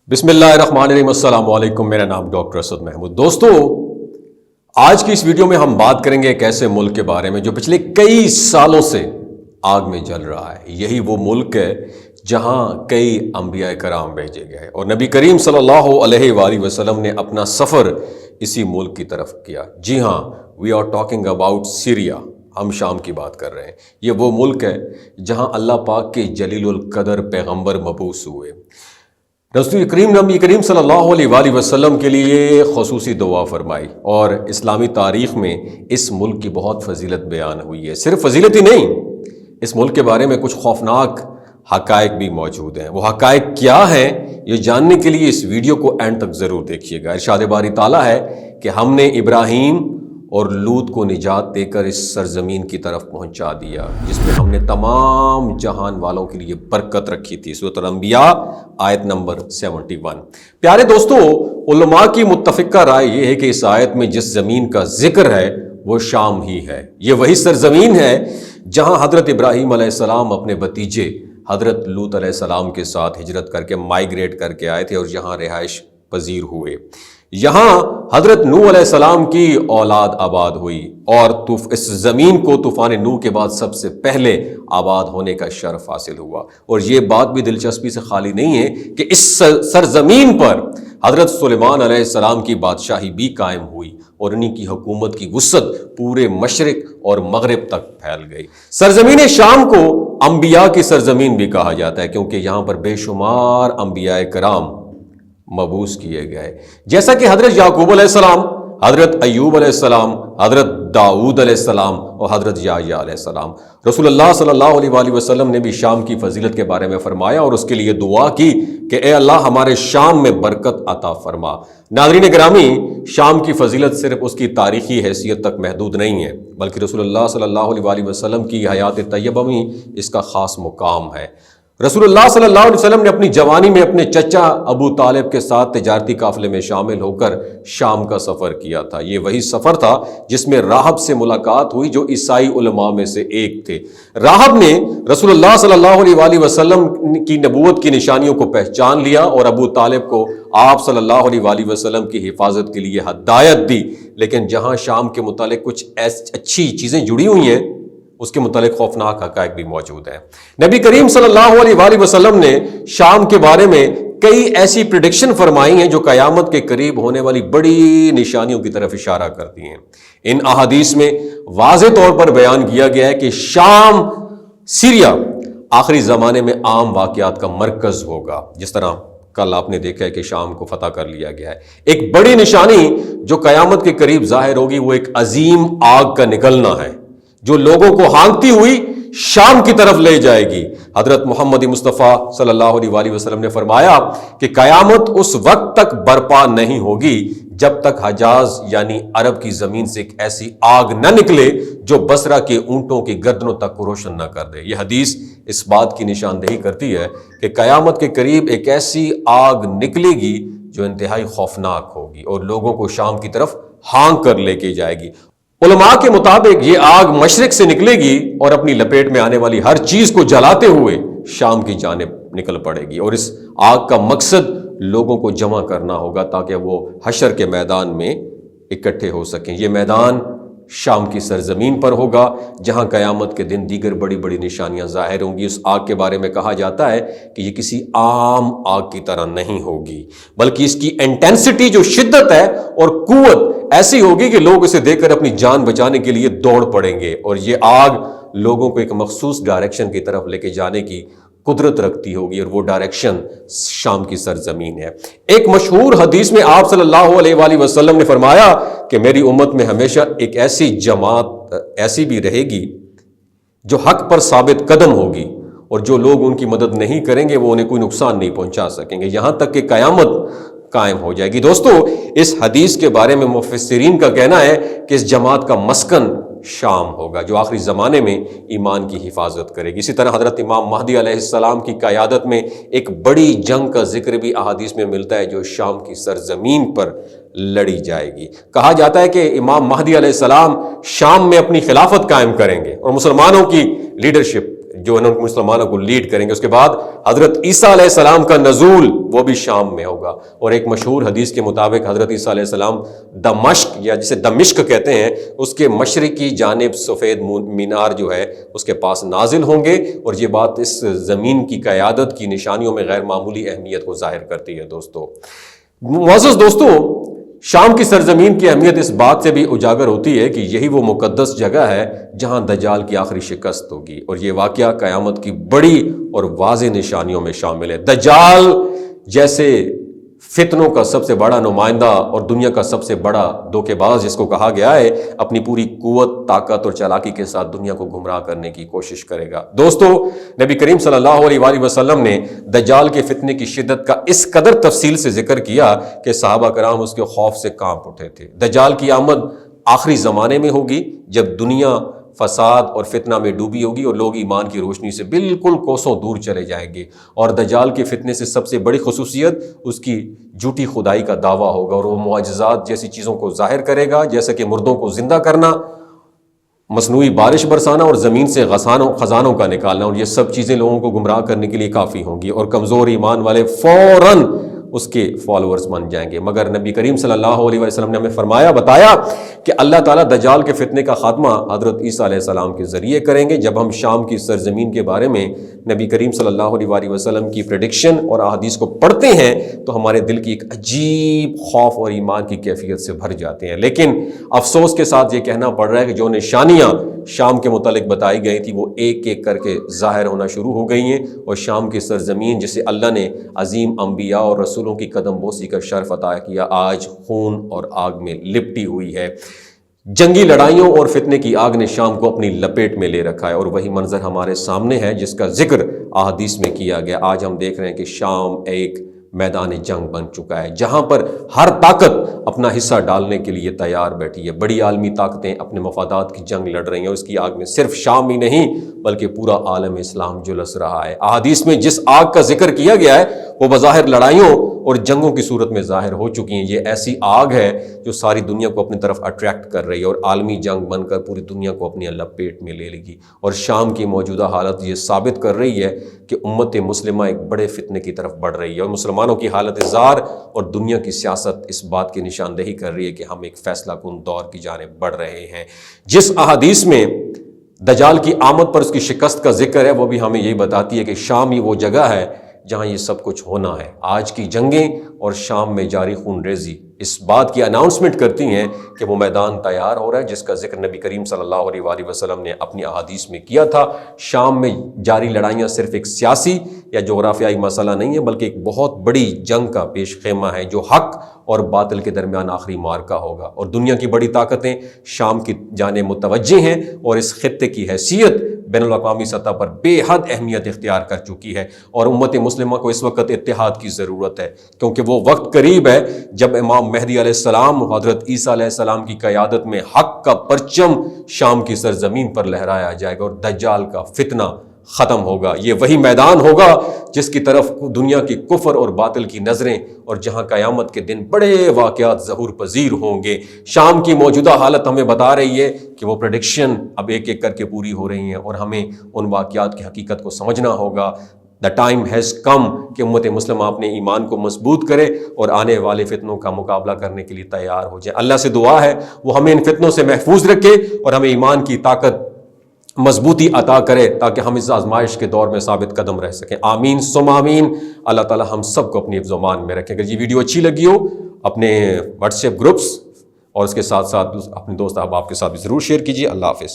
بسم اللہ الرحمن الرحیم۔ السلام علیکم، میرا نام ڈاکٹر اسد محمود۔ دوستو، آج کی اس ویڈیو میں ہم بات کریں گے ایک ایسے ملک کے بارے میں جو پچھلے کئی سالوں سے آگ میں جل رہا ہے۔ یہی وہ ملک ہے جہاں کئی انبیاء کرام بھیجے گئے اور نبی کریم صلی اللہ علیہ وآلہ وسلم نے اپنا سفر اسی ملک کی طرف کیا۔ جی ہاں، we are talking about Syria. ہم شام کی بات کر رہے ہیں۔ یہ وہ ملک ہے جہاں اللہ پاک کے جلیل القدر پیغمبر مبعوث ہوئے۔ رسول کریم نبی کریم صلی اللہ علیہ وآلہ وسلم کے لیے خصوصی دعا فرمائی، اور اسلامی تاریخ میں اس ملک کی بہت فضیلت بیان ہوئی ہے۔ صرف فضیلت ہی نہیں، اس ملک کے بارے میں کچھ خوفناک حقائق بھی موجود ہیں۔ وہ حقائق کیا ہیں، یہ جاننے کے لیے اس ویڈیو کو اینڈ تک ضرور دیکھیے گا۔ ارشاد باری تعالیٰ ہے کہ ہم نے ابراہیم اور لوط کو نجات دے کر اس سرزمین کی طرف پہنچا دیا جس میں ہم نے تمام جہان والوں کے لیے برکت رکھی تھی۔ سورۃ الانبیاء آیت نمبر 71۔ پیارے دوستو، علماء کی متفقہ رائے یہ ہے کہ اس آیت میں جس زمین کا ذکر ہے وہ شام ہی ہے۔ یہ وہی سرزمین ہے جہاں حضرت ابراہیم علیہ السلام اپنے بھتیجے حضرت لوط علیہ السلام کے ساتھ ہجرت کر کے مائیگریٹ کر کے آئے تھے اور یہاں رہائش پذیر ہوئے۔ یہاں حضرت نوح علیہ السلام کی اولاد آباد ہوئی، اور اس زمین کو طوفان نوح کے بعد سب سے پہلے آباد ہونے کا شرف حاصل ہوا۔ اور یہ بات بھی دلچسپی سے خالی نہیں ہے کہ اس سرزمین پر حضرت سلیمان علیہ السلام کی بادشاہی بھی قائم ہوئی، اور انہی کی حکومت کی وسعت پورے مشرق اور مغرب تک پھیل گئی۔ سرزمین شام کو انبیاء کی سرزمین بھی کہا جاتا ہے، کیونکہ یہاں پر بے شمار انبیاء کرام مبعوث کیے گئے، جیسا کہ حضرت یعقوب علیہ السلام، حضرت ایوب علیہ السلام، حضرت داؤد علیہ السلام اور حضرت یحییٰ علیہ السلام۔ رسول اللہ صلی اللہ علیہ وآلہ وسلم نے بھی شام کی فضیلت کے بارے میں فرمایا اور اس کے لیے دعا کی کہ اے اللہ ہمارے شام میں برکت عطا فرما۔ ناظرین گرامی، شام کی فضیلت صرف اس کی تاریخی حیثیت تک محدود نہیں ہے، بلکہ رسول اللہ صلی اللہ علیہ وآلہ وسلم کی حیات طیبہ میں اس کا خاص مقام ہے۔ رسول اللہ صلی اللہ علیہ وسلم نے اپنی جوانی میں اپنے چچا ابو طالب کے ساتھ تجارتی قافلے میں شامل ہو کر شام کا سفر کیا تھا۔ یہ وہی سفر تھا جس میں راہب سے ملاقات ہوئی جو عیسائی علماء میں سے ایک تھے۔ راہب نے رسول اللہ صلی اللہ علیہ وآلہ وسلم کی نبوت کی نشانیوں کو پہچان لیا اور ابو طالب کو آپ صلی اللہ علیہ وآلہ وسلم کی حفاظت کے لیے ہدایت دی۔ لیکن جہاں شام کے متعلق کچھ اچھی چیزیں جڑی ہوئی ہیں، اس کے متعلق خوفناک حقائق بھی موجود ہیں۔ نبی کریم صلی اللہ علیہ وآلہ وسلم نے شام کے بارے میں کئی ایسی پریڈکشن فرمائی ہیں جو قیامت کے قریب ہونے والی بڑی نشانیوں کی طرف اشارہ کرتی ہیں۔ ان احادیث میں واضح طور پر بیان کیا گیا ہے کہ شام، سیریا، آخری زمانے میں عام واقعات کا مرکز ہوگا، جس طرح کل آپ نے دیکھا ہے کہ شام کو فتح کر لیا گیا ہے۔ ایک بڑی نشانی جو قیامت کے قریب ظاہر ہوگی وہ ایک عظیم آگ کا نکلنا ہے جو لوگوں کو ہانکتی ہوئی شام کی طرف لے جائے گی۔ حضرت محمد مصطفیٰ صلی اللہ علیہ وآلہ وسلم نے فرمایا کہ قیامت اس وقت تک برپا نہیں ہوگی جب تک حجاز یعنی عرب کی زمین سے ایک ایسی آگ نہ نکلے جو بصرہ کے اونٹوں کی گردنوں تک کو روشن نہ کر دے۔ یہ حدیث اس بات کی نشاندہی کرتی ہے کہ قیامت کے قریب ایک ایسی آگ نکلے گی جو انتہائی خوفناک ہوگی اور لوگوں کو شام کی طرف ہانک کر لے کے جائے گی۔ علماء کے مطابق یہ آگ مشرق سے نکلے گی اور اپنی لپیٹ میں آنے والی ہر چیز کو جلاتے ہوئے شام کی جانب نکل پڑے گی، اور اس آگ کا مقصد لوگوں کو جمع کرنا ہوگا تاکہ وہ حشر کے میدان میں اکٹھے ہو سکیں۔ یہ میدان شام کی سرزمین پر ہوگا جہاں قیامت کے دن دیگر بڑی بڑی نشانیاں ظاہر ہوں گی۔ اس آگ کے بارے میں کہا جاتا ہے کہ یہ کسی عام آگ کی طرح نہیں ہوگی، بلکہ اس کی انٹینسٹی جو شدت ہے اور قوت ایسی ہوگی کہ لوگ اسے دیکھ کر اپنی جان بچانے کے لیے دوڑ پڑیں گے، اور یہ آگ لوگوں کو ایک مخصوص ڈائریکشن کی طرف لے کے جانے کی قدرت رکھتی ہوگی، اور وہ ڈائریکشن شام کی سرزمین ہے۔ ایک مشہور حدیث میں آپ صلی اللہ علیہ وآلہ وسلم نے فرمایا کہ میری امت میں ہمیشہ ایک ایسی جماعت ایسی بھی رہے گی جو حق پر ثابت قدم ہوگی، اور جو لوگ ان کی مدد نہیں کریں گے وہ انہیں کوئی نقصان نہیں پہنچا سکیں گے یہاں تک کہ قیامت قائم ہو جائے گی۔ دوستو، اس حدیث کے بارے میں مفسرین کا کہنا ہے کہ اس جماعت کا مسکن شام ہوگا جو آخری زمانے میں ایمان کی حفاظت کرے گی۔ اسی طرح حضرت امام مہدی علیہ السلام کی قیادت میں ایک بڑی جنگ کا ذکر بھی احادیث میں ملتا ہے جو شام کی سرزمین پر لڑی جائے گی۔ کہا جاتا ہے کہ امام مہدی علیہ السلام شام میں اپنی خلافت قائم کریں گے اور مسلمانوں کی لیڈرشپ جو مسلمانوں کو لیڈ کریں گے. اس کے بعد حضرت عیسیٰ علیہ السلام کا نزول وہ بھی شام میں ہوگا. اور ایک مشہور حدیث کے مطابق حضرت عیسیٰ علیہ السلام دمشق یا جسے دمشق کہتے ہیں اس کے مشرقی جانب سفید مینار جو ہے اس کے پاس نازل ہوں گے. اور یہ بات اس زمین کی قیادت کی نشانیوں میں غیر معمولی اہمیت کو ظاہر کرتی ہے. دوستو معزز دوستو، شام کی سرزمین کی اہمیت اس بات سے بھی اجاگر ہوتی ہے کہ یہی وہ مقدس جگہ ہے جہاں دجال کی آخری شکست ہوگی. اور یہ واقعہ قیامت کی بڑی اور واضح نشانیوں میں شامل ہے. دجال جیسے فتنوں کا سب سے بڑا نمائندہ اور دنیا کا سب سے بڑا دھوکے باز جس کو کہا گیا ہے، اپنی پوری قوت، طاقت اور چالاکی کے ساتھ دنیا کو گمراہ کرنے کی کوشش کرے گا. دوستو نبی کریم صلی اللہ علیہ وآلہ وسلم نے دجال کے فتنے کی شدت کا اس قدر تفصیل سے ذکر کیا کہ صحابہ کرام اس کے خوف سے کانپ اٹھے تھے. دجال کی آمد آخری زمانے میں ہوگی جب دنیا فساد اور فتنہ میں ڈوبی ہوگی اور لوگ ایمان کی روشنی سے بالکل کوسوں دور چلے جائیں گے. اور دجال کے فتنے سے سب سے بڑی خصوصیت اس کی جھوٹی خدائی کا دعویٰ ہوگا اور وہ معجزات جیسی چیزوں کو ظاہر کرے گا، جیسے کہ مردوں کو زندہ کرنا، مصنوعی بارش برسانا اور زمین سے خزانوں کا نکالنا. اور یہ سب چیزیں لوگوں کو گمراہ کرنے کے لیے کافی ہوں گی اور کمزور ایمان والے فوراً اس کے فالورز بن جائیں گے. مگر نبی کریم صلی اللہ علیہ وسلم نے ہمیں بتایا کہ اللہ تعالیٰ دجال کے فتنے کا خاتمہ حضرت عیسیٰ علیہ السلام کے ذریعے کریں گے. جب ہم شام کی سرزمین کے بارے میں نبی کریم صلی اللہ علیہ وسلم کی پریڈکشن اور احادیث کو پڑھتے ہیں تو ہمارے دل کی ایک عجیب خوف اور ایمان کی کیفیت سے بھر جاتے ہیں. لیکن افسوس کے ساتھ یہ کہنا پڑ رہا ہے کہ جو نشانیاں شام کے متعلق بتائی گئی تھی وہ ایک ایک کر کے ظاہر ہونا شروع ہو گئی ہیں. اور شام کی سرزمین جسے اللہ نے عظیم انبیاء اور رسولوں کی قدم بوسی کا شرف عطا کیا، آج خون اور آگ میں لپٹی ہوئی ہے. جنگی لڑائیوں اور فتنے کی آگ نے شام کو اپنی لپیٹ میں لے رکھا ہے اور وہی منظر ہمارے سامنے ہے جس کا ذکر احادیث میں کیا گیا. آج ہم دیکھ رہے ہیں کہ شام ایک میدان جنگ بن چکا ہے جہاں پر ہر طاقت اپنا حصہ ڈالنے کے لیے تیار بیٹھی ہے. بڑی عالمی طاقتیں اپنے مفادات کی جنگ لڑ رہی ہیں اور اس کی آگ میں صرف شام ہی نہیں بلکہ پورا عالم اسلام جھلس رہا ہے. احادیث میں جس آگ کا ذکر کیا گیا ہے وہ بظاہر لڑائیوں اور جنگوں کی صورت میں ظاہر ہو چکی ہیں. یہ ایسی آگ ہے جو ساری دنیا کو اپنی طرف اٹریکٹ کر رہی ہے اور عالمی جنگ بن کر پوری دنیا کو اپنی لپیٹ میں لے لے گی. اور شام کی موجودہ حالت یہ ثابت کر رہی ہے کہ امت مسلمہ ایک بڑے فتنے کی طرف بڑھ رہی ہے اور مسلمانوں کی حالت زار اور دنیا کی سیاست اس بات کی نشاندہی کر رہی ہے کہ ہم ایک فیصلہ کن دور کی جانب بڑھ رہے ہیں. جس احادیث میں دجال کی آمد پر اس کی شکست کا ذکر ہے وہ بھی ہمیں یہی بتاتی ہے کہ شام ہی وہ جگہ ہے جہاں یہ سب کچھ ہونا ہے. آج کی جنگیں اور شام میں جاری خون ریزی اس بات کی اناؤنسمنٹ کرتی ہیں کہ وہ میدان تیار ہو رہا ہے جس کا ذکر نبی کریم صلی اللہ علیہ وآلہ وسلم نے اپنی احادیث میں کیا تھا. شام میں جاری لڑائیاں صرف ایک سیاسی یا جغرافیائی مسئلہ نہیں ہے بلکہ ایک بہت بڑی جنگ کا پیش خیمہ ہے جو حق اور باطل کے درمیان آخری معرکہ ہوگا. اور دنیا کی بڑی طاقتیں شام کی جانب متوجہ ہیں اور اس خطے کی حیثیت بین الاقوامی سطح پر بے حد اہمیت اختیار کر چکی ہے. اور امت مسلمہ کو اس وقت اتحاد کی ضرورت ہے کیونکہ وہ وقت قریب ہے جب امام مہدی علیہ السلام حضرت عیسیٰ علیہ السلام کی قیادت میں حق کا پرچم شام کی سرزمین پر لہرایا جائے گا اور دجال کا فتنہ ختم ہوگا. یہ وہی میدان ہوگا جس کی طرف دنیا کی کفر اور باطل کی نظریں اور جہاں قیامت کے دن بڑے واقعات ظہور پذیر ہوں گے. شام کی موجودہ حالت ہمیں بتا رہی ہے کہ وہ پریڈکشن اب ایک ایک کر کے پوری ہو رہی ہیں اور ہمیں ان واقعات کی حقیقت کو سمجھنا ہوگا. The time has come کہ امت مسلمہ اپنے ایمان کو مضبوط کرے اور آنے والے فتنوں کا مقابلہ کرنے کے لیے تیار ہو جائے. اللہ سے دعا ہے وہ ہمیں ان فتنوں سے محفوظ رکھے اور ہمیں ایمان کی طاقت مضبوطی عطا کرے تاکہ ہم اس آزمائش کے دور میں ثابت قدم رہ سکیں. آمین ثم آمین. اللہ تعالی ہم سب کو اپنی حفظ و امان میں رکھے. اگر یہ ویڈیو اچھی لگی ہو اپنے واٹس ایپ گروپس اور اس کے ساتھ ساتھ اپنے دوست احباب کے ساتھ بھی ضرور شیئر کیجیے. اللہ حافظ.